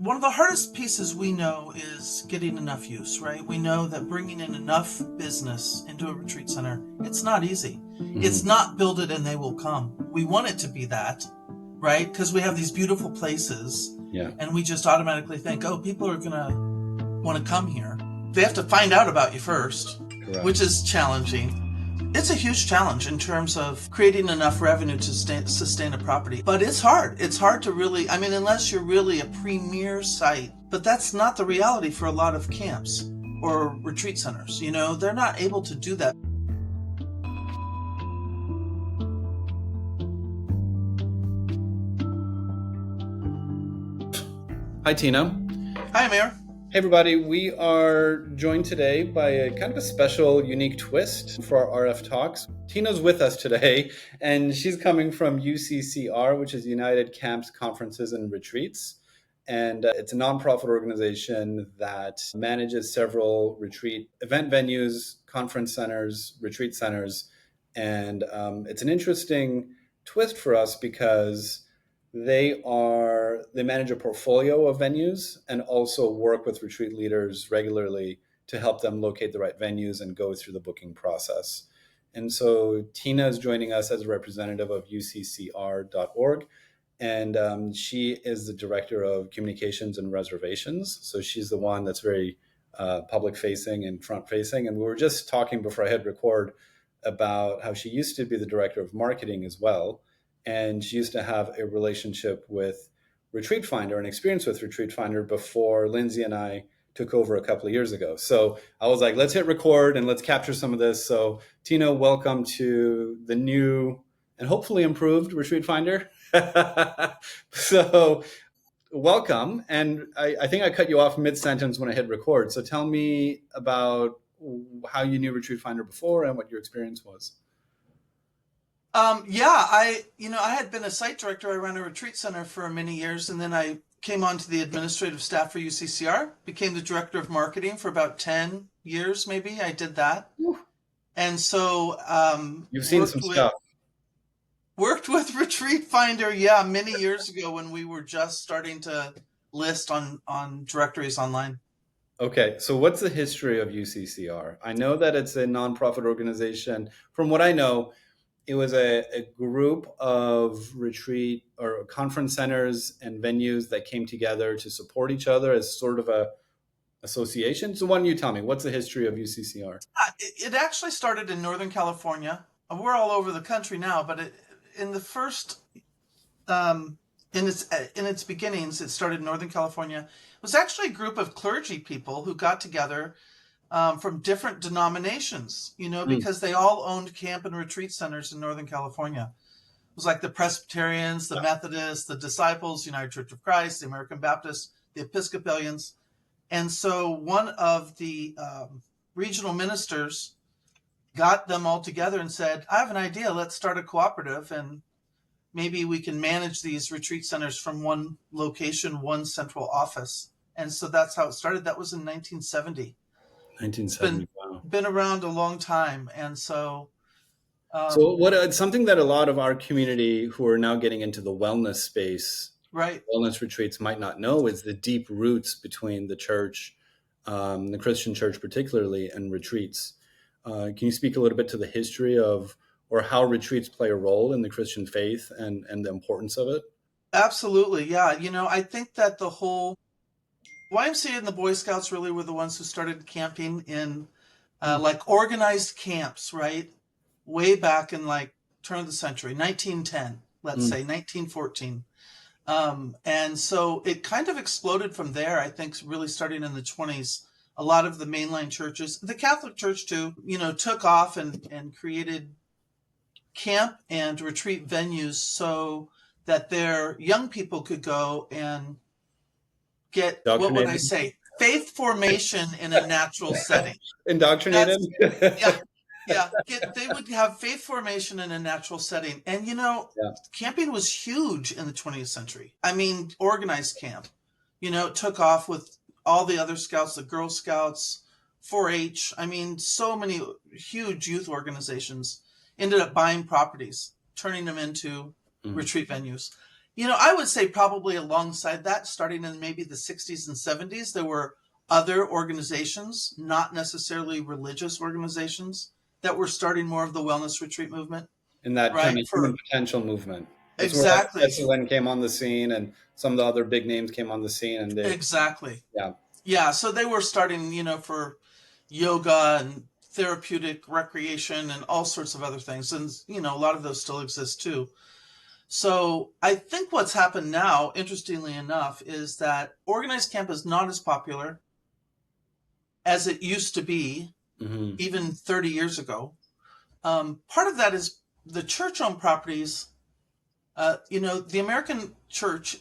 One of the hardest pieces we know is getting enough use, right? We know that bringing in enough business into a retreat center, it's not easy. It's not build it and they will come. We want it to be that, right? Because we have these beautiful places and we just automatically think, oh, people are going to want to come here. They have to find out about you first, which is challenging. It's a huge challenge in terms of creating enough revenue to sustain a property. But it's hard. It's hard to really, unless you're really a premier site. But that's not the reality for a lot of camps or retreat centers. You know, they're not able to do that. Hi, Tina. Hi, Amir. Hey, everybody. We are joined today by a kind of a special, unique twist for our RF Talks. Tina's with us today, and she's coming from UCCR, which is United Camps, Conferences, and Retreats. And it's a nonprofit organization that manages several retreat event venues, conference centers, retreat centers. And it's an interesting twist for us because they manage a portfolio of venues and also work with retreat leaders regularly to help them locate the right venues and go through the booking process. And so Tina is joining us as a representative of UCCR.org, and she is the director of communications and reservations. So she's the one that's very public facing and front facing. And we were just talking before I hit record about how she used to be the director of marketing as well. And she used to have a relationship with Retreat Finder, an experience with Retreat Finder before Lindsay and I took over a couple of years ago. So I was like, let's hit record and let's capture some of this. So Tina, welcome to the new and hopefully improved Retreat Finder. So welcome. And I think I cut you off mid-sentence when I hit record. So tell me about how you knew Retreat Finder before and what your experience was. I had been a site director. I ran a retreat center for many years, and then I came onto the administrative staff for UCCR, became the director of marketing for about 10 years, maybe. I did that. And so you've seen some stuff. Worked with Retreat Finder, many years ago when we were just starting to list on directories online. Okay, so what's the history of UCCR? I know that it's a nonprofit organization. From what I know, it was a group of retreat or conference centers and venues that came together to support each other as sort of a association. So why don't you tell me, what's the history of UCCR? It actually started in Northern California. We're all over the country now, but in the first, in its beginnings, it started in Northern California. It was actually a group of clergy people who got together from different denominations, because they all owned camp and retreat centers in Northern California. It was like the Presbyterians, the Methodists, the Disciples, United Church of Christ, the American Baptists, the Episcopalians. And so one of the regional ministers got them all together and said, I have an idea, let's start a cooperative and maybe we can manage these retreat centers from one location, one central office. And so that's how it started. That was in 1970. 1970. Wow. Been around a long time. And so something that a lot of our community who are now getting into the wellness space, right, wellness retreats might not know is the deep roots between the church, the Christian church particularly, and retreats. Can you speak a little bit to the history of or how retreats play a role in the Christian faith and the importance of it? Absolutely. Yeah. I think that the whole YMCA and the Boy Scouts really were the ones who started camping in like organized camps, right? Way back in like turn of the century, 1910, let's say 1914. And so it kind of exploded from there, I think, really starting in the 20s. A lot of the mainline churches, the Catholic Church too, took off and created camp and retreat venues so that their young people could go and get, what would I say, faith formation in a natural setting. Indoctrinated? They would have faith formation in a natural setting. And, camping was huge in the 20th century. I mean, organized camp, it took off with all the other scouts, the Girl Scouts, 4-H. I mean, so many huge youth organizations ended up buying properties, turning them into retreat venues. I would say probably alongside that, starting in maybe the 60s and 70s, there were other organizations, not necessarily religious organizations, that were starting more of the wellness retreat movement, In that kind right? of human potential movement. That's where like Exactly, SLN came on the scene, and some of the other big names came on the scene, and they, exactly. yeah, Yeah, so they were starting, for yoga and therapeutic recreation and all sorts of other things. And, a lot of those still exist too. So I think what's happened now, interestingly enough, is that organized camp is not as popular as it used to be, hmm, even 30 years ago. Part of that is the church owned properties. The American church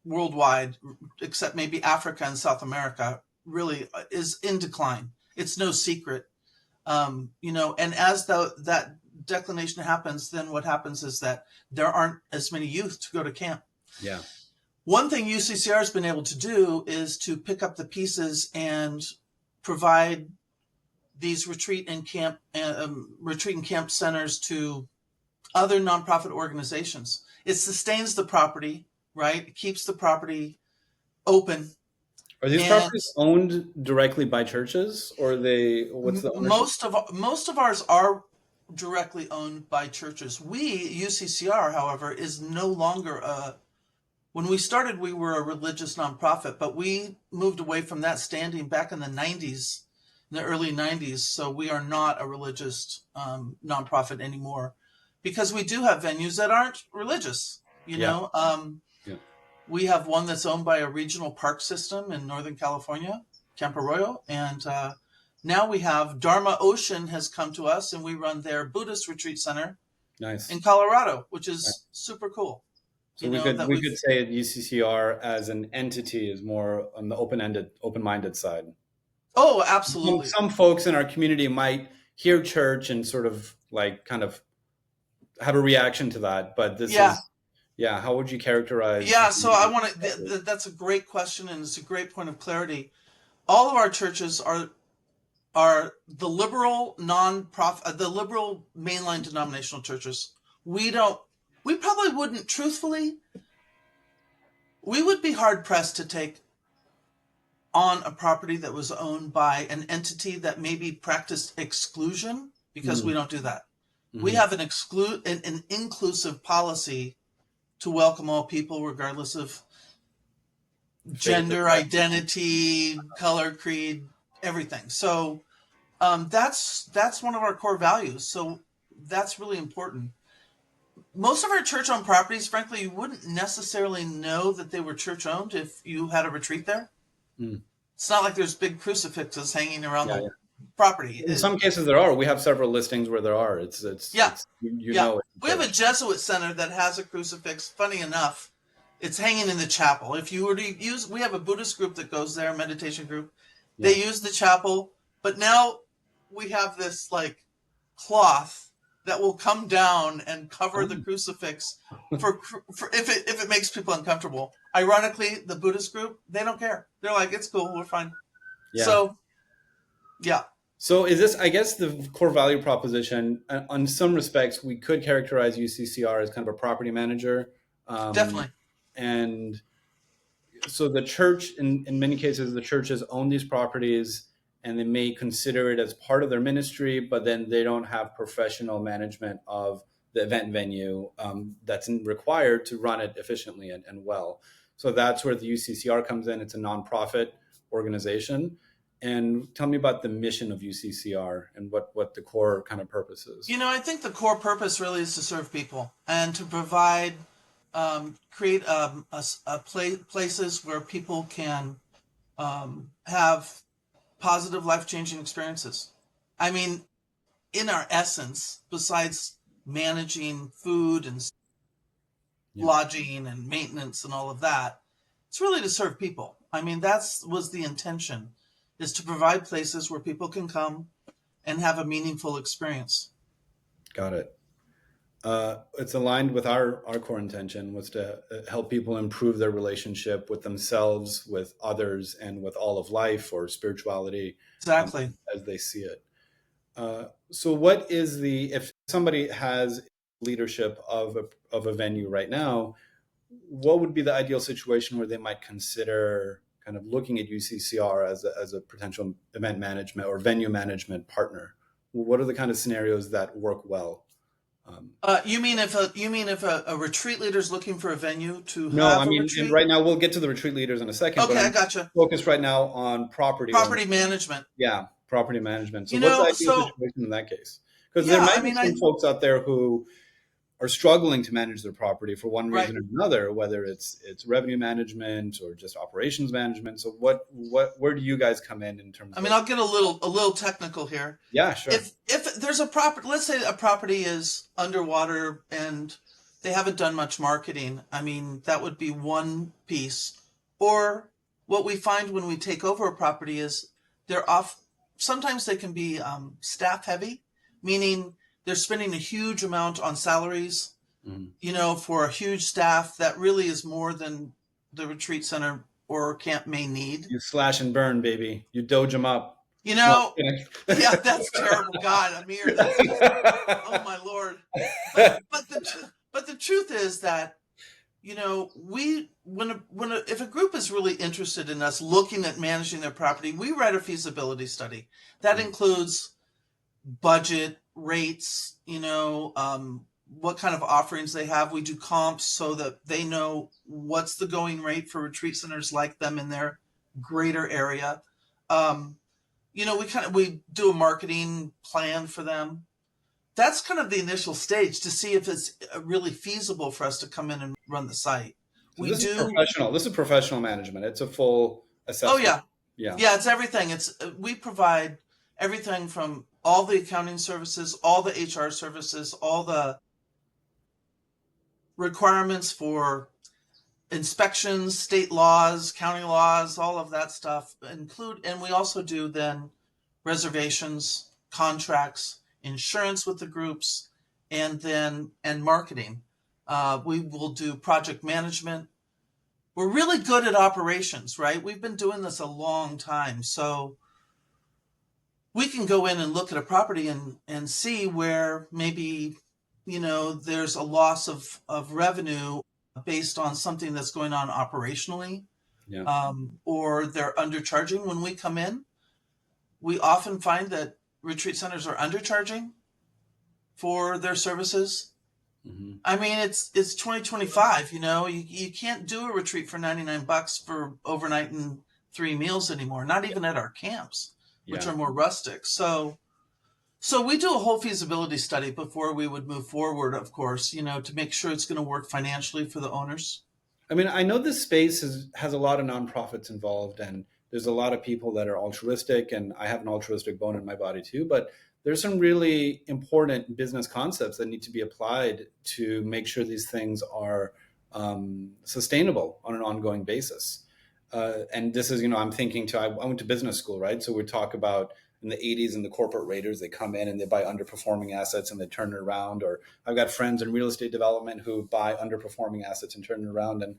worldwide, except maybe Africa and South America, really is in decline. It's no secret. And as that declination happens, then what happens is that there aren't as many youth to go to camp. yeah. One thing UCCR has been able to do is to pick up the pieces and provide these retreat and camp centers to other nonprofit organizations. It sustains the property, right? It keeps the property open, Are these and properties owned directly by churches, or are they? What's the ownership? most of ours are directly owned by churches. We UCCR, however, is no longer a. When we started, we were a religious nonprofit, but we moved away from that standing back in the 90s, in the early 90s. So we are not a religious nonprofit anymore because we do have venues that aren't religious. Yeah, yeah, We have one that's owned by a regional park system in Northern California, Camp Arroyo, and now we have Dharma Ocean has come to us, and we run their Buddhist retreat center nice. in Colorado, which is super cool. So we That we we've. could say UCCR as an entity is more on the open-minded side. Oh, Some, absolutely. some folks in our community might hear church and sort of like kind of have a reaction to that, but this Yeah, is, yeah. How would you characterize? yeah. So I want to. That's a great question, and it's a great point of clarity. All of our churches are the liberal non-profit, the liberal mainline denominational churches. We don't. We probably wouldn't, truthfully. We would be hard pressed to take on a property that was owned by an entity that maybe practiced exclusion, because we Mm, don't do that. We mhm. have an inclusive policy to welcome all people regardless of Faith gender or identity, color, creed, everything. So that's one of our core values. So that's really important. Most of our church owned properties, frankly, you wouldn't necessarily know that they were church owned if you had a retreat there. mm, It's not like there's big crucifixes hanging around yeah, the yeah. property. In some cases there are. We have several listings where there are. Yeah, You yeah. know it's We have a church. Jesuit center that has a crucifix. Funny enough, it's hanging in the chapel. If you were to use, we have a Buddhist group that goes there, a meditation group. They Yeah. use the chapel, but now we have this like cloth that will come down and cover the Oh, crucifix for if it makes people uncomfortable. Ironically, the Buddhist group, they don't care. They're like, it's cool, we're fine. yeah. So yeah, So is this, I guess, the core value proposition? On some respects, we could characterize UCCR as kind of a property manager, um, definitely. and so the church, in many cases, the churches own these properties, and they may consider it as part of their ministry, but then they don't have professional management of the event venue that's required to run it efficiently and well. So that's where the UCCR comes in. It's a nonprofit organization. And tell me about the mission of UCCR and what the core kind of purpose is. I think the core purpose really is to serve people and to provide, create places where people can have positive, life changing experiences. I mean, in our essence, besides managing food and Yeah, lodging and maintenance and all of that, it's really to serve people. I mean, that's was the intention, is to provide places where people can come and have a meaningful experience. got it. It's aligned with our core intention was to help people improve their relationship with themselves, with others, and with all of life or spirituality um, Exactly. as they see it. So, what if somebody has leadership of a venue right now? what would be the ideal situation where they might consider kind of looking at UCCR as a potential event management or venue management partner? What are the kind of scenarios that work well? Um, You mean if a retreat leader is looking for a venue to no, I have a mean, and retreat? right now we'll get to the retreat leaders in a second, but Okay, I I'm gotcha. focused right now on property owners. Property management. Yeah, property management. So You what's the know, ideal so situation in that case? Because there yeah, might I be mean, some folks out there who are struggling to manage their property for one right. reason or another, whether it's revenue management or just operations management. So where do you guys come in terms I mean, of? I'll get a little technical here. Yeah, sure. If there's a property, let's say a property is underwater and they haven't done much marketing. I mean, that would be one piece. Or what we find when we take over a property is they're off. Sometimes they can be staff heavy, meaning they're spending a huge amount on salaries, Mhm. for a huge staff that really is more than the retreat center or camp may need. You slash and burn, baby. You doge them up. You No, know, I'm kidding. yeah, that's terrible. God, Amir, that's just, oh my Lord. But the truth is that, we if a group is really interested in us looking at managing their property, we write a feasibility study that includes budget rates, what kind of offerings they have. We do comps so that they know what's the going rate for retreat centers like them in their greater area. Um, we do a marketing plan for them. That's kind of the initial stage to see if it's really feasible for us to come in and run the site. So We this is do. professional. This is professional management. It's a full Oh assessment. yeah, Yeah. yeah. It's everything. We provide everything from all the accounting services, all the HR services, all the requirements for inspections, state laws, county laws, all of that stuff and we also do then reservations, contracts, insurance with the groups, and marketing. We will do project management. We're really good at operations, right? We've been doing this a long time, so we can go in and look at a property and see where maybe there's a loss of revenue based on something that's going on operationally, Yeah. or they're undercharging when we come in. We often find that retreat centers are undercharging for their services. Hmm. I mean, it's 2025. You can't do a retreat for $99 for overnight and 3 meals anymore. Not even at our camps, which Yeah. are more rustic. So we do a whole feasibility study before we would move forward, of course, to make sure it's going to work financially for the owners. I mean, I know this space has a lot of nonprofits involved, and there's a lot of people that are altruistic, and I have an altruistic bone in my body too. But there's some really important business concepts that need to be applied to make sure these things are sustainable on an ongoing basis. And this is, I'm thinking I went to business school, right? So we talk about in the 80s and the corporate raiders, they come in and they buy underperforming assets and they turn it around. Or I've got friends in real estate development who buy underperforming assets and turn it around. And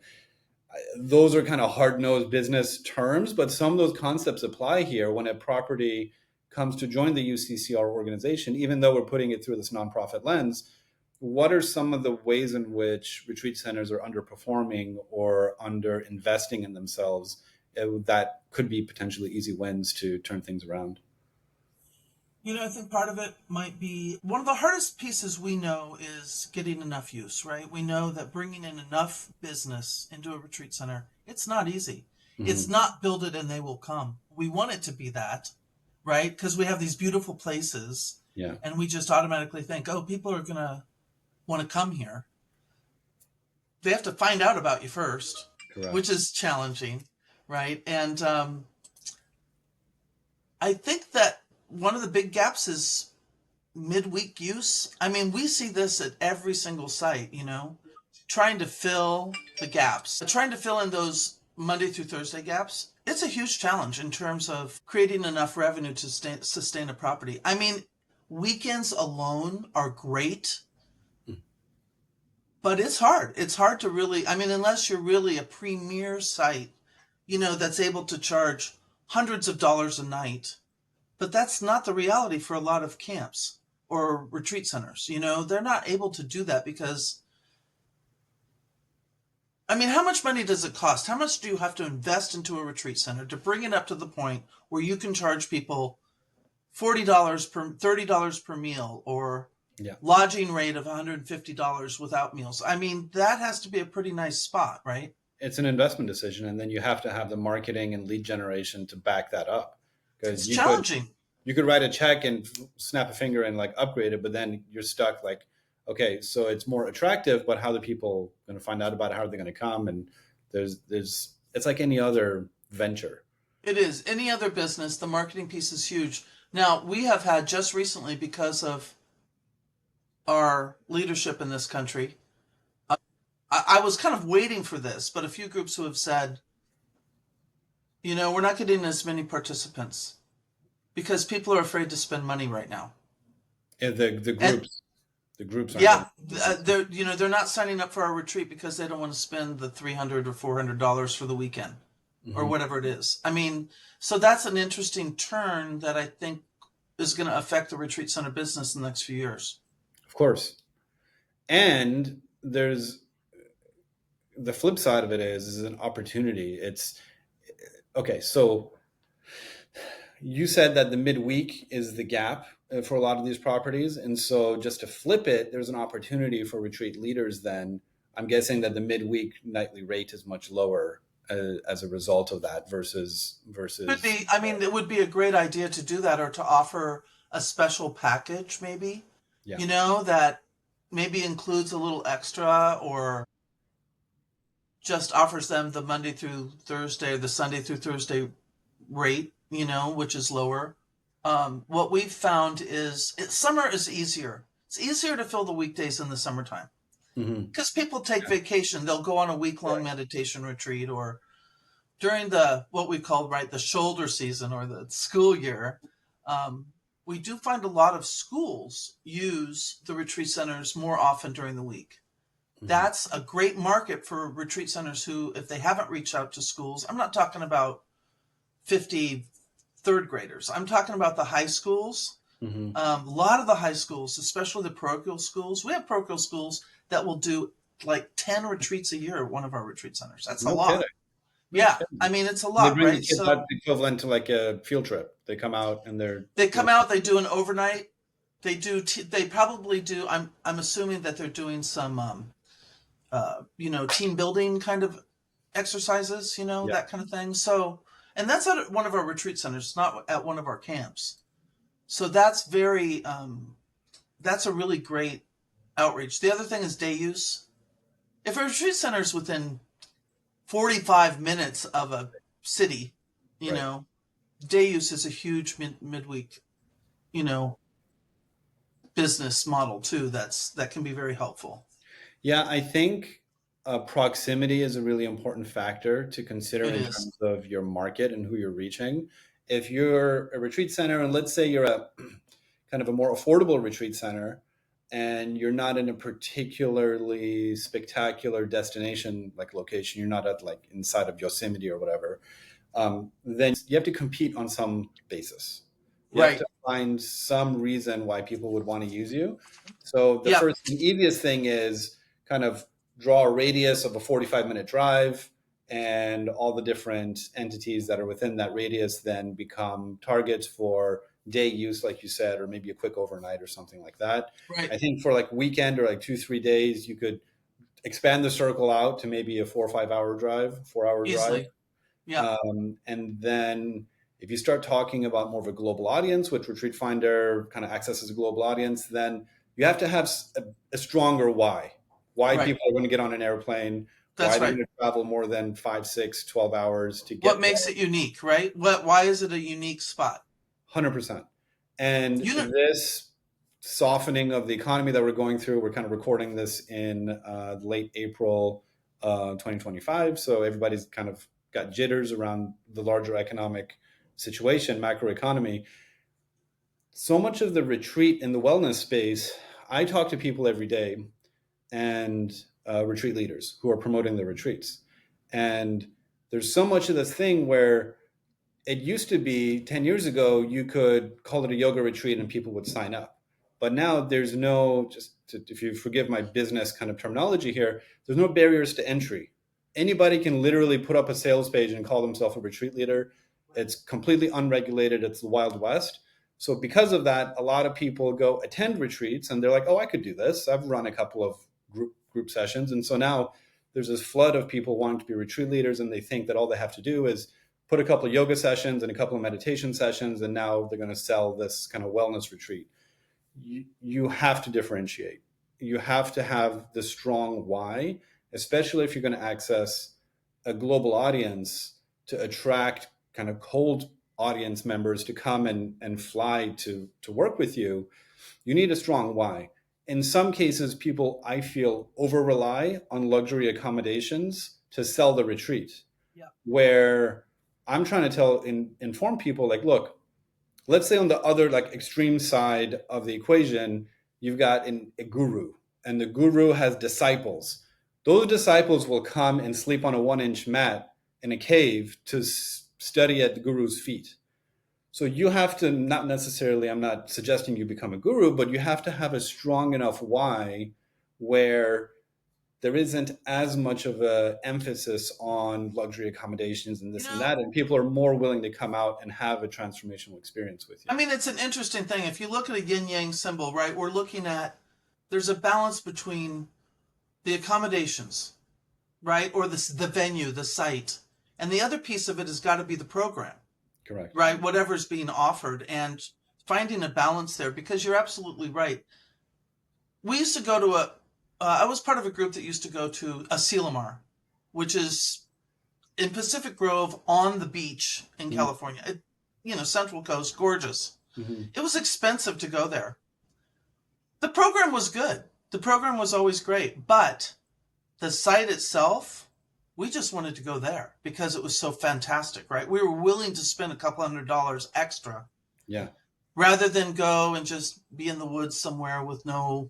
those are kind of hard-nosed business terms, but some of those concepts apply here when a property comes to join the UCCR organization, even though we're putting it through this nonprofit lens. What are some of the ways in which retreat centers are underperforming or under investing in themselves that could be potentially easy wins to turn things around? I think part of it might be one of the hardest pieces we know is getting enough use, right? We know that bringing in enough business into a retreat center, it's not easy. It's Hmm. not build it and they will come. We want it to be that, right? Because we have these beautiful places Yeah, and we just automatically think, oh, people are going to want to come here. They have to find out about you first, which correct. is challenging, right? And I think that one of the big gaps is midweek use. I mean, we see this at every single site, trying to fill the gaps, trying to fill in those Monday through Thursday gaps. It's a huge challenge in terms of creating enough revenue to sustain a property. I mean, weekends alone are great, but it's hard. It's hard to really, I mean, unless you're really a premier site, that's able to charge hundreds of dollars a night. But that's not the reality for a lot of camps or retreat centers. They're not able to do that because I mean, how much money does it cost? How much do you have to invest into a retreat center to bring it up to the point where you can charge people $40 per $30 per meal, or Yeah. lodging rate of $150 without meals? I mean, that has to be a pretty nice spot, right? It's an investment decision, and then you have to have the marketing and lead generation to back that up. Because It's challenging. you could write a check and snap a finger and like upgrade it, but then you're stuck like, okay, so it's more attractive, but how are the people going to find out about it? How are they going to come? And there's it's like any other venture. It is. Any other business, the marketing piece is huge. Now, we have had just recently, because of our leadership in this country, I was kind of waiting for this, but a few groups who have said, we're not getting as many participants because people are afraid to spend money right now. And And the groups aren't yeah, getting. they're not signing up for our retreat because they don't want to spend the $300 or $400 for the weekend or Mhm. whatever it is. I mean, so that's an interesting turn that I think is going to affect the retreat center business in the next few years. Of course. And there's the flip side of it is an opportunity. It's okay. So you said that the midweek is the gap for a lot of these properties. And so just to flip it, there's an opportunity for retreat leaders then. I'm guessing that the midweek nightly rate is much lower as a result of that Could versus be. I mean, it would be a great idea to do that, or to offer a special package, maybe, yeah. that maybe includes a little extra, or just offers them the Monday through Thursday, or the Sunday through Thursday rate, which is lower. What we've found is summer is easier. It's easier to fill the weekdays in the summertime Hmm. because people take Yeah. vacation. They'll go on a week long Right. meditation retreat, or during the what we call, right, the shoulder season or the school year. Um, we do find a lot of schools use the retreat centers more often during the week. Hmm. That's a great market for retreat centers who, if they haven't reached out to schools, I'm not talking about 50 third graders. I'm talking about the high schools. Hmm. A lot of the high schools, especially the parochial schools, we have parochial schools that will do like 10 retreats a year at one of our retreat centers. That's a No kidding. lot. No Yeah. kidding. I mean, it's a And they lot, bring the right? kids out So the equivalent to like a field trip. They come out and they're they doing. come out, they do an overnight. They probably do. I'm assuming that they're doing some, team building kind of exercises, Yeah. that kind of thing. So, and that's at one of our retreat centers, not at one of our camps. So that's a really great outreach. The other thing is day use. If a retreat center is within 45 minutes of a city, you Right. know, day use is a huge midweek, you know, business model too. That can be very helpful. Yeah, I think proximity is a really important factor to consider It in is. terms of your market and who you're reaching. If you're a retreat center, and let's say you're a kind of a more affordable retreat center, and you're not in a particularly spectacular destination like location, you're not at like inside of Yosemite or whatever, then you have to compete on some basis. You have to Right. find some reason why people would want to use you. So the Yep. first and easiest thing is kind of draw a radius of a 45-minute drive, and all the different entities that are within that radius then become targets for day use, like you said, or maybe a quick overnight or something like that. Right. I think for like weekend or like 2 3 days, you could expand the circle out to maybe a 4 or 5 hour drive, 4 hour drive. Easily. Yep. And then if you start talking about more of a global audience, which Retreat Finder kind of accesses a global audience, then you have to have a stronger why. Why Right. people are going to get on an airplane, why That's they're right. going to travel more than 5 6 12 hours to What get there. makes it unique, right? Why is it a unique spot? 100%. And You know, this softening of the economy that we're going through, we're kind of recording this in late April 2025. So everybody's kind of got jitters around the larger economic situation, macroeconomy. So much of the retreat in the wellness space, I talk to people every day, and retreat leaders who are promoting the retreats. And there's so much of this thing where it used to be 10 years ago, you could call it a yoga retreat and people would sign up. But now there's no, if you forgive my business kind of terminology here, there's no barriers to entry. anybody can literally put up a sales page and call themselves a retreat leader. It's completely unregulated. It's the Wild West. So because of that, a lot of people go attend retreats and they're like, oh, I could do this. I've run a couple of group sessions. And so now there's this flood of people wanting to be retreat leaders, and they think that all they have to do is put a couple of yoga sessions and a couple of meditation sessions, and now they're going to sell this kind of wellness retreat. You have to differentiate. You have to have the strong why, especially if you're going to access a global audience, to attract kind of cold audience members to come and fly to work with you. You need a strong why. In some cases, people, I feel, over rely on luxury accommodations to sell the retreat. Yeah. Where I'm trying to inform people, like, look, let's say on the other, like, extreme side of the equation, you've got a guru, and the guru has disciples. Those disciples will come and sleep on a 1-inch mat in a cave to study at the guru's feet. So you have to, not necessarily, I'm not suggesting you become a guru, but you have to have a strong enough why where there isn't as much of a emphasis on luxury accommodations and this and that, and people are more willing to come out and have a transformational experience with you. I mean, it's an interesting thing. If you look at a yin-yang symbol, right, we're looking at, there's a balance between the accommodations, right, or the venue, the site, and the other piece of it has got to be the program. Correct. Right, whatever's being offered, and finding a balance there, because you're absolutely right. We used to go to I was part of a group that used to go to a Asilomar, which is in Pacific Grove on the beach in California. Central Coast, gorgeous. Mm-hmm. It was expensive to go there. The program was good. The program was always great, but the site itself, we just wanted to go there because it was so fantastic, right? We were willing to spend a couple $100 extra. Yeah. Rather than go and just be in the woods somewhere with no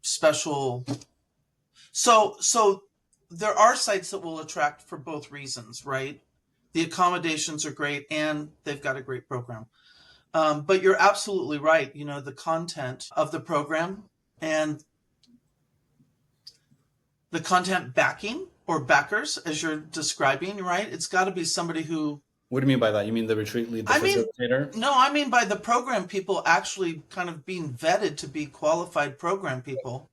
special. So there are sites that will attract for both reasons, right? The accommodations are great and they've got a great program. But you're absolutely right. The content of the program and the content backing or backers, as you're describing, right? It's got to be somebody who... What do you mean by that? You mean the retreat lead, the facilitator? No, I mean by the program people actually kind of being vetted to be qualified program people,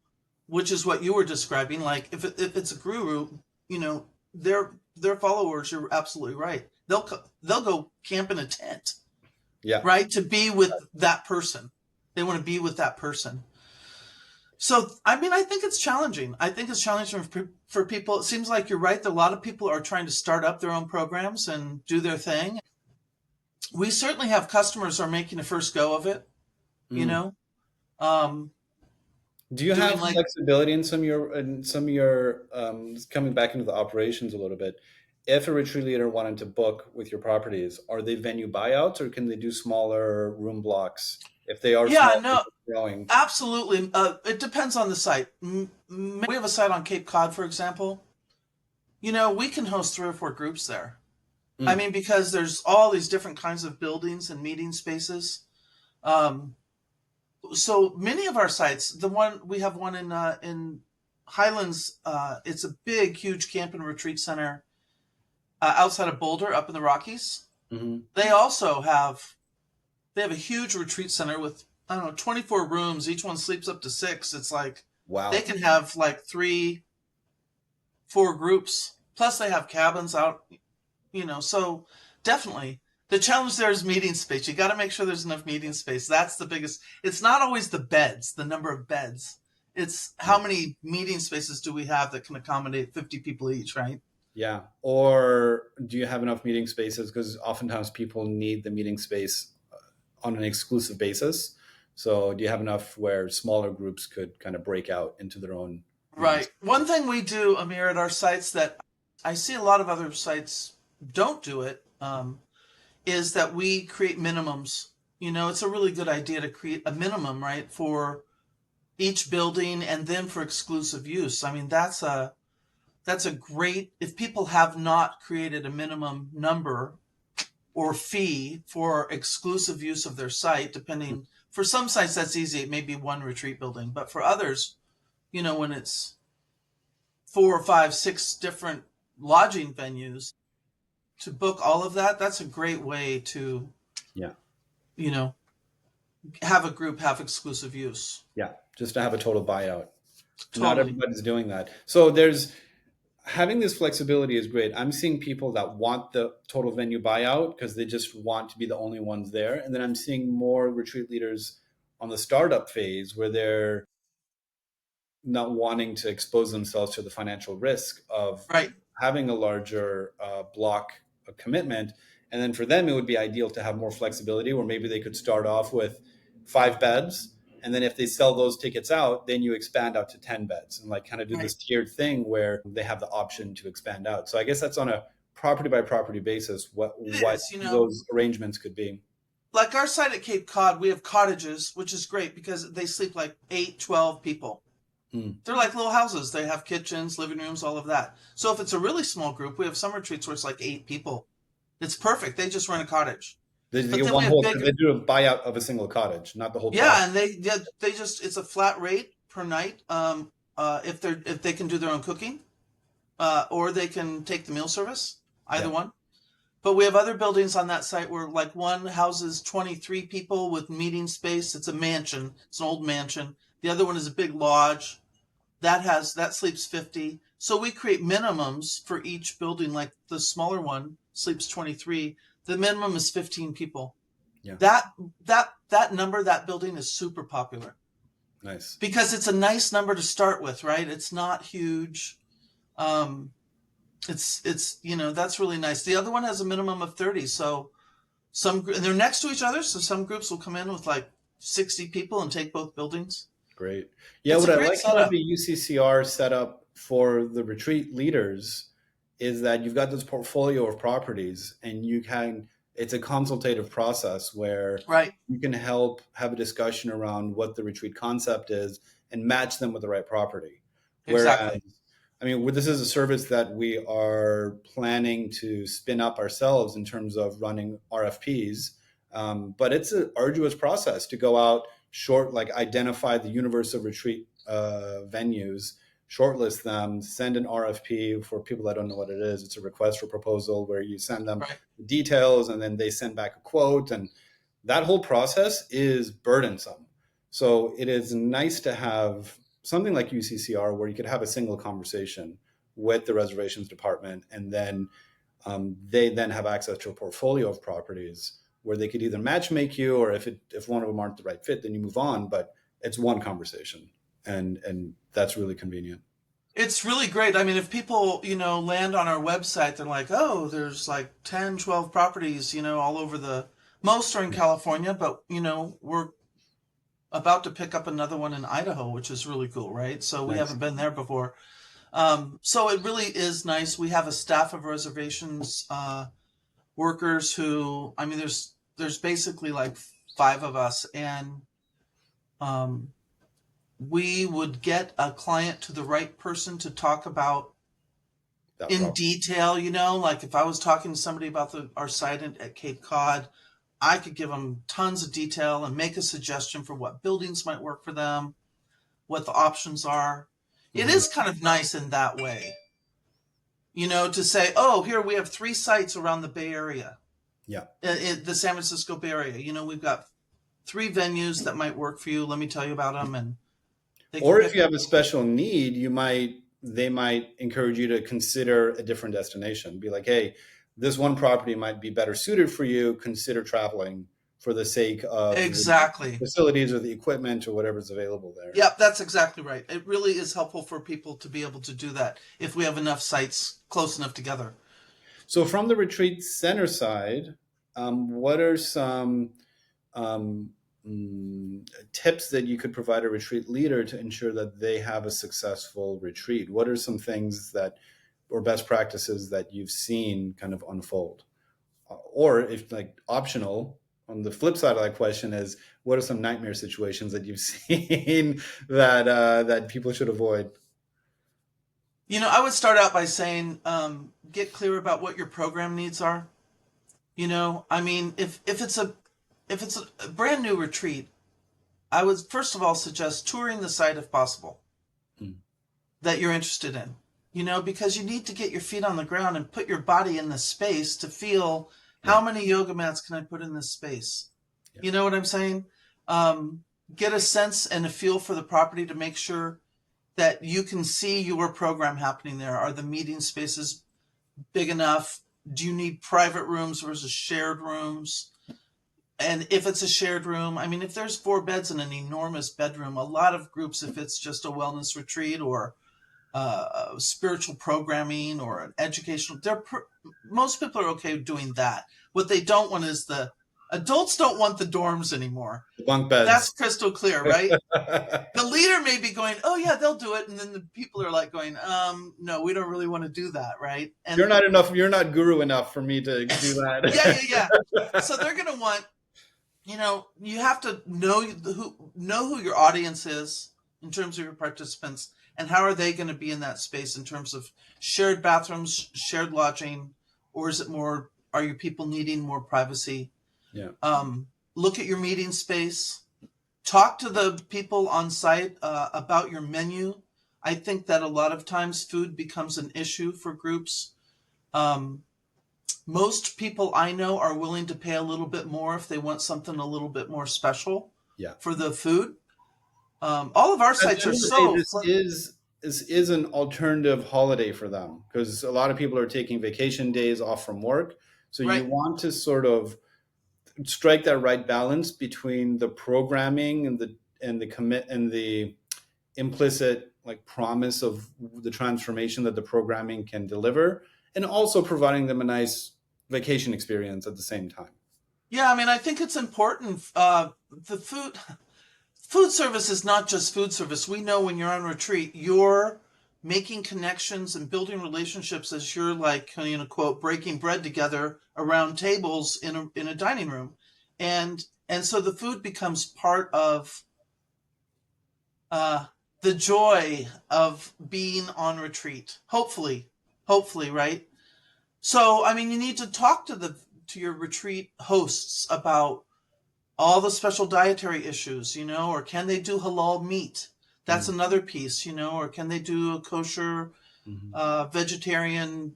which is what you were describing. Like if it's a guru, their followers, you're absolutely right. They'll go camp in a tent, right, to be with that person. They want to be with that person. So, I mean, I think it's challenging. I think it's challenging for people. It seems like you're right that a lot of people are trying to start up their own programs and do their thing. We certainly have customers who are making a first go of it, Do you have flexibility in some of your coming back into the operations a little bit? If a retreat leader wanted to book with your properties, are they venue buyouts or can they do smaller room blocks? If they are growing. Absolutely. It depends on the site. We have a site on Cape Cod, for example. We can host 3 or 4 groups there. I mean, because there's all these different kinds of buildings and meeting spaces. So many of our sites, we have one in Highlands. It's a big, huge camp and retreat center outside of Boulder, up in the Rockies. Mm-hmm. They have a huge retreat center with, 24 rooms. Each one sleeps up to 6. It's like, wow. They can have like 3, 4 groups. Plus they have cabins out, so definitely. The challenge there is meeting space. You got to make sure there's enough meeting space. That's the biggest. It's not always the beds, the number of beds. It's how many meeting spaces do we have that can accommodate 50 people each, right? Yeah. Or do you have enough meeting spaces? Because oftentimes people need the meeting space on an exclusive basis. So do you have enough where smaller groups could kind of break out into their own? Right. One thing we do, Amir, at our sites that I see a lot of other sites don't do it, is that we create minimums. It's a really good idea to create a minimum, right, for each building and then for exclusive use. I mean, that's a great, if people have not created a minimum number or fee for exclusive use of their site, depending, for some sites that's easy, it may be 1 retreat building, but for others, when it's 4 or 5, 6 different lodging venues to book all of that, that's a great way to, Yeah. you know, have a group have exclusive use. Yeah. Just to have a total buyout. Not Totally. everybody's doing that. So there's having this flexibility is great. I'm seeing people that want the total venue buyout because they just want to be the only ones there. And then I'm seeing more retreat leaders on the startup phase where they're not wanting to expose themselves to the financial risk of Right. having a larger block of commitment. And then for them, it would be ideal to have more flexibility where maybe they could start off with 5 beds. And then if they sell those tickets out, then you expand out to 10 beds and like kind of do Right. this tiered thing where they have the option to expand out. So I guess that's on a property by property basis, It what is, those arrangements could be. like our site at Cape Cod, we have cottages, which is great because they sleep like 8, 12 people. Mm. They're like little houses. They have kitchens, living rooms, all of that. So if it's a really small group, we have some retreats where it's like 8 people. It's perfect. They just rent a cottage. They But get then we one have whole, big, they do a buyout of a single cottage, not the whole yeah, property. and they just it's a flat rate per night. If they can do their own cooking, or they can take the meal service, either Yeah. one. But we have other buildings on that site where like one houses 23 people with meeting space. It's a mansion. It's an old mansion. The other one is a big lodge that sleeps 50. So we create minimums for each building. Like the smaller one sleeps 23. The minimum is 15 people. Yeah. That number, that building is super popular Nice. because it's a nice number to start with, right? It's not huge. Um, it's that's really nice. The other one has a minimum of 30. So and they're next to each other. So some groups will come in with like 60 people and take both buildings. Great. Yeah, It's what a I great like about setup. the UCCR setup for the retreat leaders is that you've got this portfolio of properties and it's a consultative process where Right. you can help have a discussion around what the retreat concept is and match them with the right property. Whereas, Exactly. I mean, this is a service that we are planning to spin up ourselves in terms of running RFPs. But it's an arduous process to go out, like identify the universe of retreat venues, shortlist them, send an RFP. For people that don't know what it is, it's a request for proposal where you send them Right. the details and then they send back a quote. And that whole process is burdensome. So it is nice to have something like UCCR where you could have a single conversation with the reservations department, and then they then have access to a portfolio of properties where they could either match make you, or if one of them aren't the right fit, then you move on. But it's one conversation, and that's really convenient. It's really great. I mean, if people, land on our website, they're like, oh, there's like 10, 12 properties, all over most are in California, but, we're about to pick up another one in Idaho, which is really cool, right? So we Nice. haven't been there before. So it really is nice. We have a staff of reservations workers who, I mean, there's basically like 5 of us, and um, we would get a client to the right person to talk about That in problem. detail. Like if I was talking to somebody about our site at Cape Cod, I could give them tons of detail and make a suggestion for what buildings might work for them, what the options are. It Hmm. is kind of nice in that way, to say, oh, here we have 3 sites around the Bay Area, Yeah. in the San Francisco Bay Area. We've got 3 venues that might work for you. Let me tell you about them, and they can Or if pick you one. have a special need, they might encourage you to consider a different destination. Be like, hey, this one property might be better suited for you. Consider traveling for the sake of the Exactly. facilities or the equipment or whatever's available there. Yep, that's exactly right. It really is helpful for people to be able to do that if we have enough sites close enough together. So from the retreat center side, what are some um, tips that you could provide a retreat leader to ensure that they have a successful retreat? What are some things or best practices that you've seen kind of unfold? Or if like optional, on the flip side of that question is, what are some nightmare situations that you've seen that people should avoid? I would start out by saying, get clear about what your program needs are. I mean, if it's a brand new retreat, I would first of all suggest touring the site if possible Mm. that you're interested in. because you need to get your feet on the ground and put your body in the space to feel Yeah. how many yoga mats can I put in this space? Yeah. You know what I'm saying? Get a sense and a feel for the property to make sure that you can see your program happening there. Are the meeting spaces big enough? Do you need private rooms versus shared rooms? And if it's a shared room, I mean, if there's 4 beds in an enormous bedroom, a lot of groups, if it's just a wellness retreat or spiritual programming or an educational, most people are okay doing that. What they don't want is the adults don't want the dorms anymore. The bunk That's beds. crystal clear, right? The leader may be going, oh yeah, they'll do it, and then the people are like going, no, we don't really want to do that, right? You're And not enough. You're not guru enough for me to do yeah, yeah, yeah. that. So they're going to want, you have to know who your audience is in terms of your participants, and how are they going to be in that space in terms of shared bathrooms, shared lodging, or is it more? Are your people needing more privacy? Yeah. Look at your meeting space. Talk to the people on site about your menu. I think that a lot of times food becomes an issue for groups. Um, Most people I know are willing to pay a little bit more if they want something a little bit more special Yeah. for the food. All of our At the sites end are of the day, so this is an alternative holiday for them because a lot of people are taking vacation days off from work. So you right. want to sort of strike that right balance between the programming and the commit and the implicit like promise of the transformation that the programming can deliver, and also providing them a nice vacation experience at the same time. Yeah, I mean, I think it's important. The food service is not just food service. We know when you're on retreat, you're making connections and building relationships as you're like, quote, breaking bread together around tables in a dining room. And so the food becomes part of uh, the joy of being on retreat. Hopefully, right? So, I mean, you need to talk to your retreat hosts about all the special dietary issues, or can they do halal meat? That's Mm-hmm. another piece, or can they do a kosher Mm-hmm. vegetarian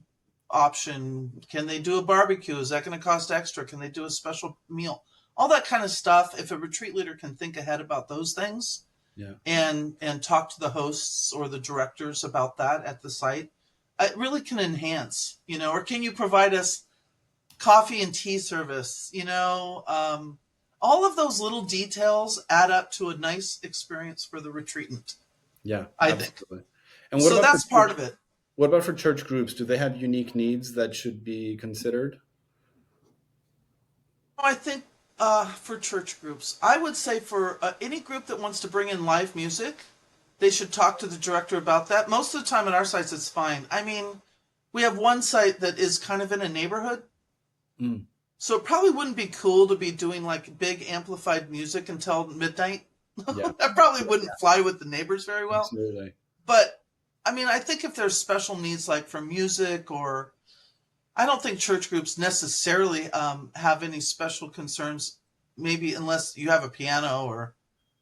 option? Can they do a barbecue? Is that going to cost extra? Can they do a special meal? All that kind of stuff. If a retreat leader can think ahead about those things Yeah. and talk to the hosts or the directors about that at the site, it really can enhance, or can you provide us coffee and tea service, all of those little details add up to a nice experience for the retreatant, Yeah, I think. absolutely. And what So about for that's part church? of it. What about for church groups? Do they have unique needs that should be considered? I think for church groups, I would say for any group that wants to bring in live music, they should talk to the director about that. Most of the time at our sites, it's fine. I mean, we have one site that is kind of in a neighborhood. Mm. So it probably wouldn't be cool to be doing like big amplified music until midnight. Yeah, That probably wouldn't fly with the neighbors very well. absolutely. But I mean, I think if there's special needs like for music, or I don't think church groups necessarily have any special concerns, maybe unless you have a piano or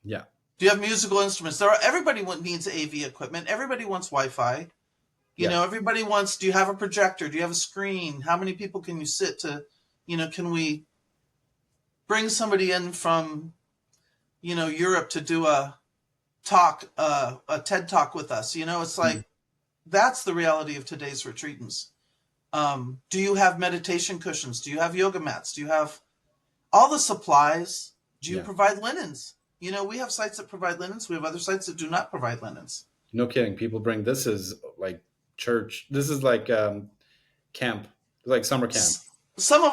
Yeah, do you have musical instruments. Everybody needs AV equipment. Everybody wants Wi-Fi. yeah, Everybody wants, do you have a projector? Do you have a screen? How many people can you sit to, can we bring somebody in from, Europe to do a talk, a TED talk with us? It's mm, like, that's the reality of today's retreatants. Do you have meditation cushions? Do you have yoga mats? Do you have all the supplies? Do you yeah. provide linens? We have sites that provide linens. We have other sites that do not provide linens. No kidding. People bring this is like church. This is like camp, like summer camp. Some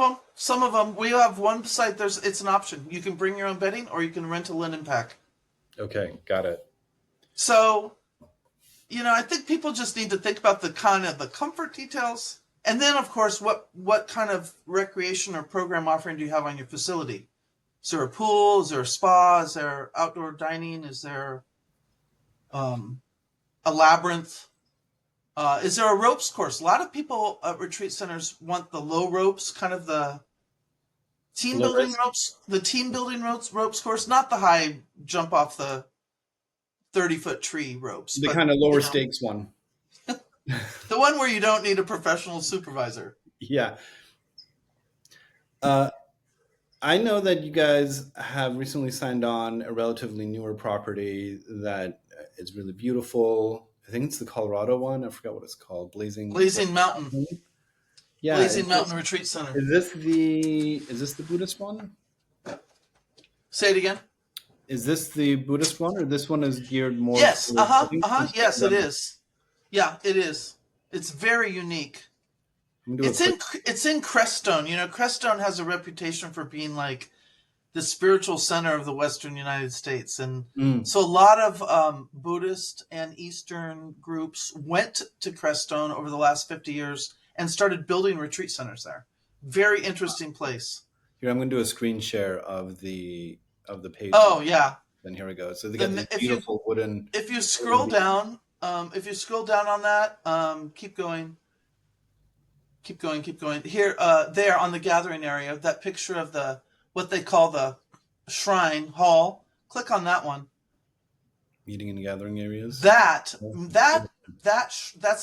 of them. We have one site. It's an option. You can bring your own bedding, or you can rent a linen pack. Okay, got it. So, I think people just need to think about the kind of the comfort details, and then of course, what kind of recreation or program offering do you have on your facility? Is there a pool? Is there a spa? Is there outdoor dining? Is there um, a labyrinth? Is there a ropes course? A lot of people at retreat centers want the low ropes, kind of the Low risk. team building ropes course, not the high jump off the 30-foot tree ropes, The but kind of lower stakes one. The one where you don't need a professional supervisor. Yeah. Uh, I know that you guys have recently signed on a relatively newer property that is really beautiful. I think it's the Colorado one. I forgot what it's called. Blazing Mountain. Yeah. Blazing Mountain Retreat Center. Is this the Buddhist one? Say it again. Is this the Buddhist one, or this one is geared more Yes. towards? I think Yes, it is. Yeah, it is. It's very unique. I'm gonna do a quick. It's in Crestone. You know, Crestone has a reputation for being like the spiritual center of the Western United States, and Mm. so a lot of Buddhist and Eastern groups went to Crestone over the last 50 years and started building retreat centers there. Very interesting place. Here, I'm going to do a screen share of the page. Oh yeah. And here we go. So they got these If you beautiful wooden. if you scroll down, on that, keep going. Keep going, keep going. Here, there on the gathering area, that picture of what they call the shrine hall. Click on that one. Meeting and gathering areas. That's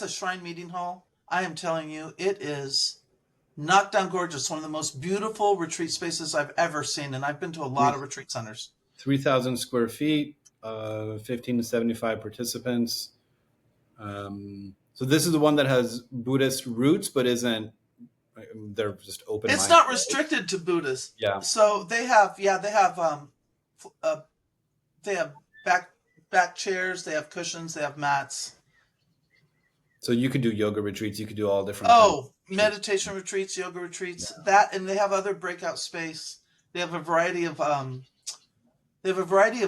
a shrine meeting hall. I am telling you, it is knockdown gorgeous. One of the most beautiful retreat spaces I've ever seen, and I've been to a lot of retreat centers. 3,000 square feet, 15 to 75 participants. So this is the one that has Buddhist roots, but isn't. They're just open. It's not restricted to Buddhists. Yeah. So they have back chairs. They have cushions. They have mats. So you could do yoga retreats. You could do all different. Oh, meditation retreats, yoga retreats. Yeah. That, and they have other breakout space. They have a variety of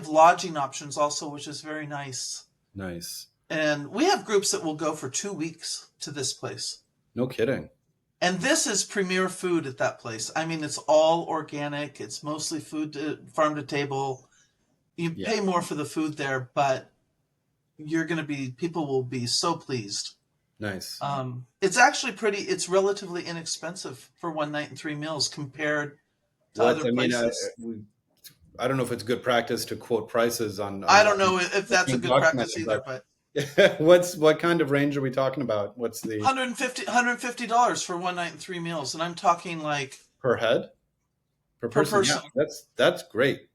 lodging options also, which is very nice. Nice. And we have groups that will go for 2 weeks to this place. No kidding. And this is premier food at that place. I mean, it's all organic. It's mostly farm to table. You pay more for the food there, but people will be so pleased. Nice. It's actually it's relatively inexpensive for 1 night and 3 meals compared to other places. I don't know if it's good practice to quote prices on I don't know if that's a good practice either, but what kind of range are we talking about? What's the $150 for 1 night and 3 meals, and I'm talking like per head, per person. Yeah, that's great.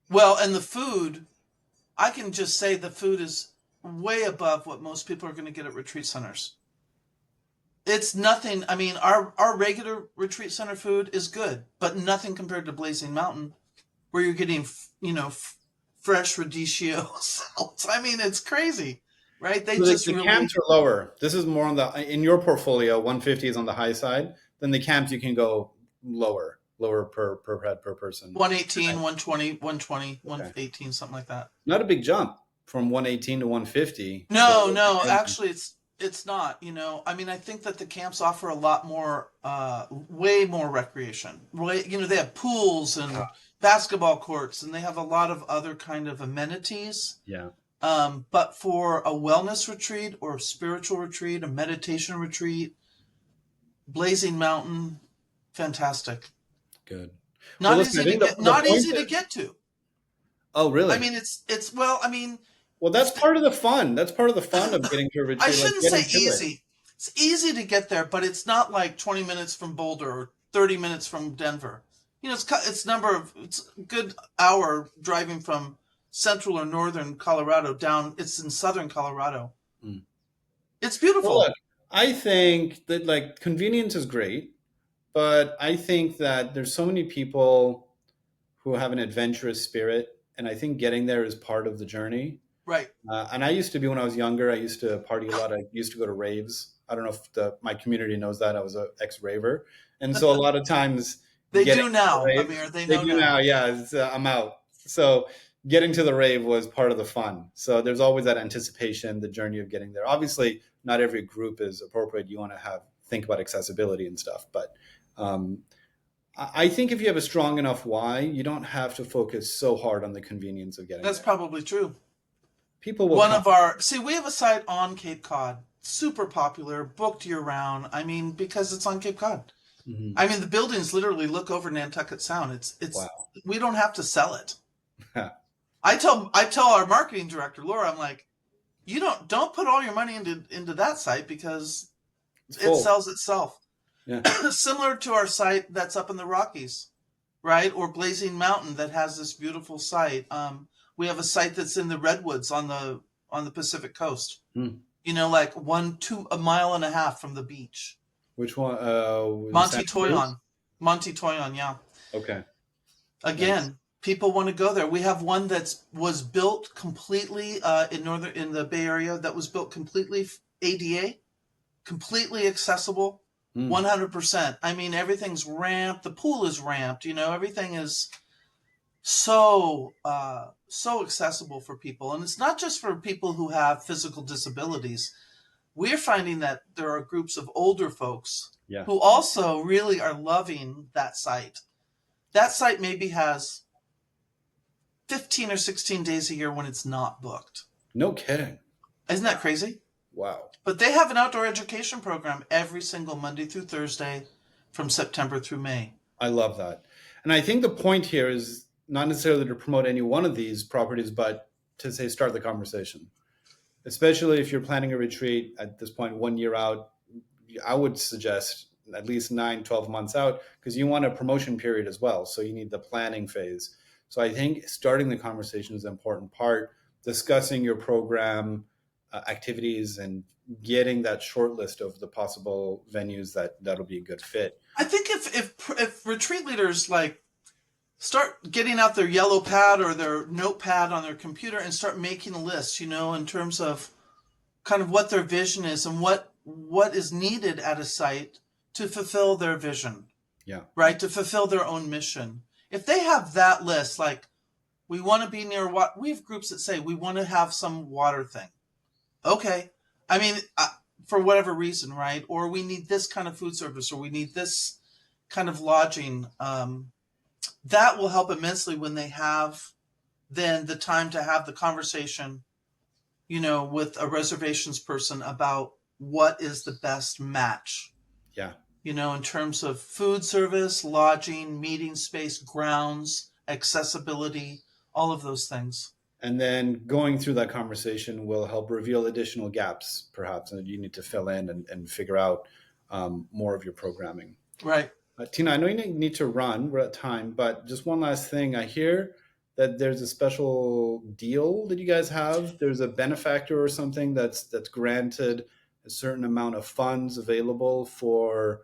Well, and the food, I can just say the food is way above what most people are going to get at retreat centers. It's nothing. I mean, our regular retreat center food is good, but nothing compared to Blazing Mountain, where you're getting fresh radicchio salads. I mean, it's crazy. Right? The camps are lower. This is more in your portfolio, 150 is on the high side. Then the camps you can go lower per head per person. 118, 120, 120, 118, something like that. Not a big jump from 118 to 150. No, actually it's not, I mean, I think that the camps offer a lot more, way more recreation. They have pools and basketball courts, and they have a lot of other kind of amenities. Yeah. But for a wellness retreat or a spiritual retreat, a meditation retreat, Blazing Mountain, fantastic. Good. Not easy to get to. Oh, really? I mean, well, that's part of the fun. That's part of the fun of getting to a retreat. I shouldn't say easy. It's easy to get there, but it's not like 20 minutes from Boulder or 30 minutes from Denver. It's a good hour driving from central or northern Colorado down. It's in southern Colorado. Mm. It's beautiful. Well, look, I think that convenience is great, but I think that there's so many people who have an adventurous spirit, and I think getting there is part of the journey. Right. And I used to be, when I was younger, I used to party a lot. I used to go to raves. I don't know if my community knows that. I was an ex-raver. And so a lot of times they do now, Amir. They do now. Yeah, I'm out. So getting to the rave was part of the fun. So there's always that anticipation, the journey of getting there. Obviously, not every group is appropriate. You want to think about accessibility and stuff. But I think if you have a strong enough why, you don't have to focus so hard on the convenience of getting there. That's probably true. People will we have a site on Cape Cod, super popular, booked year round. I mean, because it's on Cape Cod. Mm-hmm. I mean, the buildings literally look over Nantucket Sound. It's wow. We don't have to sell it. I tell our marketing director, Laura, I'm like, you don't put all your money into that site because It's it full. sells itself. Yeah. Similar to our site that's up in the Rockies, right? Or Blazing Mountain that has this beautiful site. We have a site that's in the redwoods on the Pacific coast. Hmm. Like a mile and a half from the beach. Which one? Santa Monte Cruz? Toyon, Monte Toyon, yeah. Okay. Nice. Again, people want to go there. We have one that was built completely in the Bay Area that was built completely ADA, completely accessible, Hmm. 100%. I mean, everything's ramped. The pool is ramped. Everything is so accessible for people, and it's not just for people who have physical disabilities. We're finding that there are groups of older folks Yeah. who also really are loving that site. That site maybe has 15 or 16 days a year when it's not booked. No kidding. Isn't that crazy? Wow. But they have an outdoor education program every single Monday through Thursday from September through May. I love that. And I think the point here is not necessarily to promote any one of these properties, but to say start the conversation. Especially if you're planning a retreat at this point, 1 year out, I would suggest at least 9, 12 months out, because you want a promotion period as well. So you need the planning phase. So I think starting the conversation is an important part, discussing your program activities and getting that short list of the possible venues that'll be a good fit. I think if retreat leaders like start getting out their yellow pad or their notepad on their computer and start making a list, in terms of kind of what their vision is and what is needed at a site to fulfill their vision, Yeah. right? To fulfill their own mission. If they have that list, like we want to be near what we have groups that say we want to have some water thing. Okay. I mean, for whatever reason, right? Or we need this kind of food service, or we need this kind of lodging. That will help immensely when they have then the time to have the conversation, with a reservations person about what is the best match, Yeah. in terms of food service, lodging, meeting space, grounds, accessibility, all of those things. And then going through that conversation will help reveal additional gaps, perhaps, that you need to fill in and figure out more of your programming. Right. Tina, I know you need to run. We're at time, but just one last thing. I hear that there's a special deal that you guys have. There's a benefactor or something that's granted a certain amount of funds available for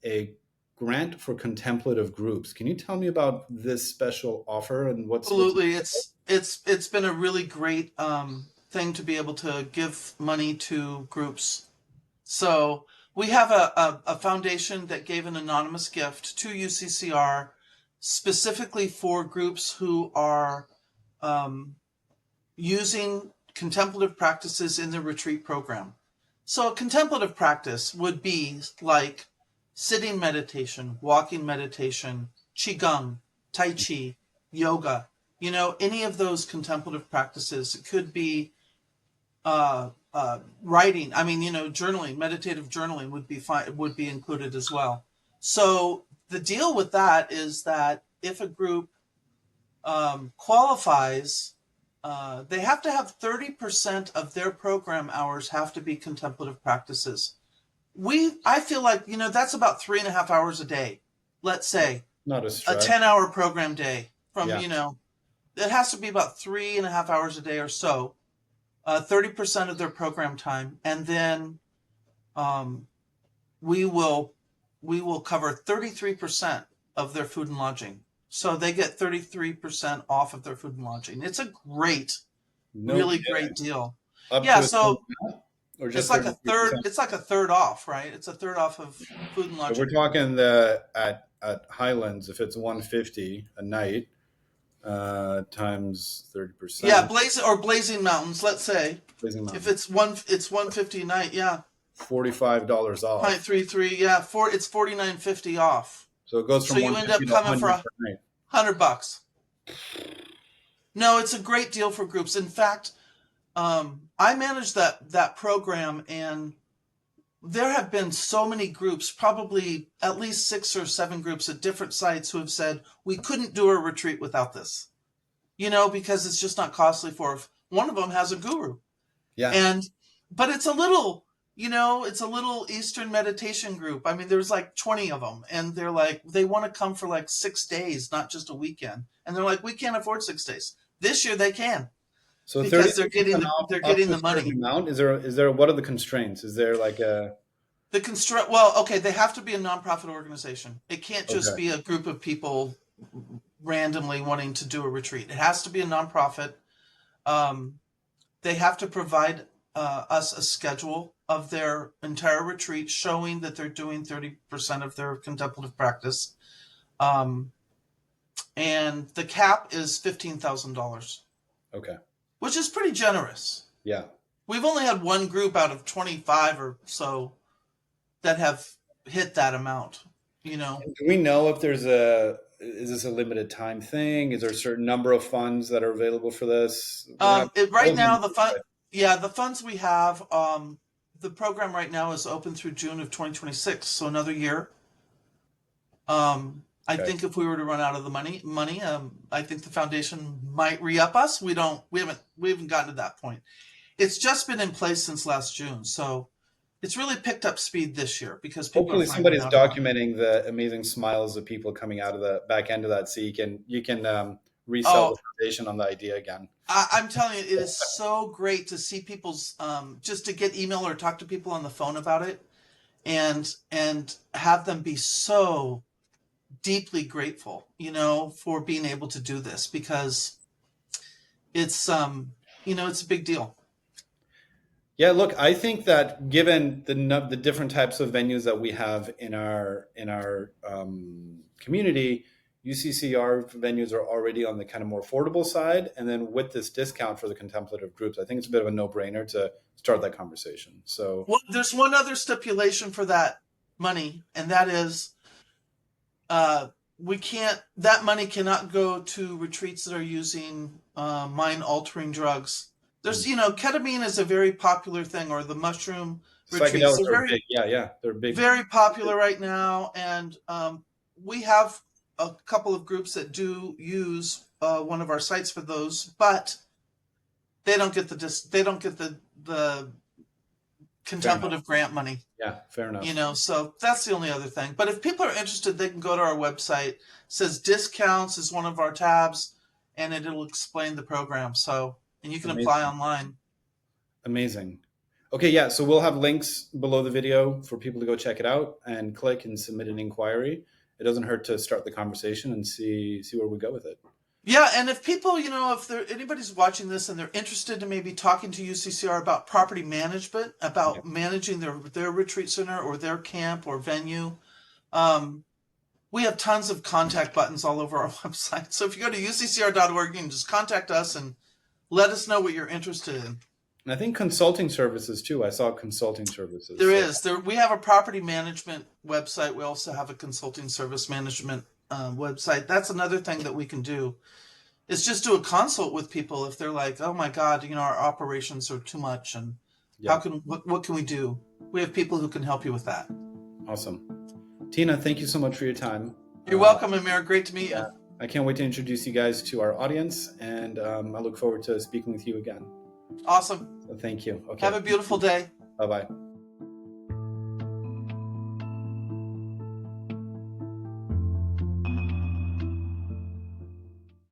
a grant for contemplative groups. Can you tell me about this special offer and what's Absolutely. It's been a really great thing to be able to give money to groups. So we have a foundation that gave an anonymous gift to UCCR specifically for groups who are using contemplative practices in the retreat program. So a contemplative practice would be like sitting meditation, walking meditation, qigong, tai chi, yoga. Any of those contemplative practices. It could be writing. I mean, journaling, meditative journaling would be fine, would be included as well. So the deal with that is that if a group qualifies, they have to have 30% of their program hours have to be contemplative practices. I feel like, that's about 3.5 hours a day. Let's say not a a stretch? 10-hour program day from, Yeah. it has to be about 3.5 hours a day or so, 30% of their program time. And then we will cover 33% of their food and lodging. So they get 33% off of their food and lodging. It's a No really kidding. great deal. Up Yeah, to a third so off, or it's just like a third 33%? it's like a third off, right? It's a third off of food and So we're lodging. talking the at Highlands, if it's 150 a night times Yeah, 30%, Blazing Mountains, let's say. Blazing If Mountain, it's 150 a night, yeah. $45 off. 0.33, yeah, it's 49.50 off. So it goes So from you end 150 up to coming for 100 per night. $100. No, it's a great deal for groups. In fact, I manage that program, and there have been so many groups, probably at least 6 or 7 groups at different sites, who have said we couldn't do a retreat without this. Because it's just not costly for. One of them has a guru. Yeah. And but it's a little, it's a little Eastern meditation group. I mean, there's like 20 of them, and they're like, they want to come for like 6 days, not just a weekend. And they're like, we can't afford 6 days. This year they can, So because they're 30% getting off they're up getting to a the certain money. amount. Is there what are the constraints? Is there like a Well, okay, they have to be a nonprofit organization. It can't just okay. be a group of people randomly wanting to do a retreat. It has to be a nonprofit. Um, they have to provide us a schedule of their entire retreat, showing that they're doing 30% of their contemplative practice. Um, and the cap is $15,000, Okay. which is pretty generous. Yeah. We've only had one group out of 25 or so that have hit that amount, you know. Do we know if is this a limited time thing? Is there a certain number of funds that are available for this? We're not Right closing, now, the funds we have, the program right now is open through June of 2026, so another year. I okay. think if we were to run out of the money, I think the foundation might re-up us. We haven't gotten to that point. It's just been in place since last June, so it's really picked up speed this year because people are Hopefully finding somebody's out about it. documenting the amazing smiles of people coming out of the back end of that, so you can resell Oh, the foundation on the idea again. I'm telling you, it is so great to see people's just to get email or talk to people on the phone about it, and have them be so deeply grateful, for being able to do this, because it's it's a big deal. Yeah, look, I think that given the different types of venues that we have in our community, UCCR venues are already on the kind of more affordable side, and then with this discount for the contemplative groups, I think it's a bit of a no-brainer to start that conversation. So, Well, there's one other stipulation for that money, and that is uh, we can't. That money cannot go to retreats that are using mind-altering drugs. mm. Ketamine is a very popular thing, or the mushroom retreats. Psychedelics They're are very, big. Yeah, yeah, they're big. very popular right now, and we have a couple of groups that do use one of our sites for those, but they don't get the Fair enough. contemplative grant money. Yeah, fair enough. So that's the only other thing. But if people are interested, they can go to our website. It says discounts is one of our tabs, and it'll explain the program. And you can apply Amazing. online. Amazing. Okay, yeah, so we'll have links below the video for people to go check it out and click and submit an inquiry. It doesn't hurt to start the conversation and see where we go with it. Yeah, and if people, if anybody's watching this and they're interested in maybe talking to UCCR about property management, Yeah, about managing their retreat center or their camp or venue, um, we have tons of contact buttons all over our website. So if you go to uccr.org, you can just contact us and let us know what you're interested in. and I think consulting services too. I saw consulting services. There So is. We have a property management website. We also have a consulting service management website. That's another thing that we can do. Is just do a consult with people if they're like, oh my God, our operations are too much, and yeah, what can we do? We have people who can help you with that. awesome. Tina, thank you so much for your time. You're welcome, Amir. Great to meet Yeah, you. I can't wait to introduce you guys to our audience, and I look forward to speaking with you again. Awesome. So thank you. Okay, Have a beautiful day. bye bye.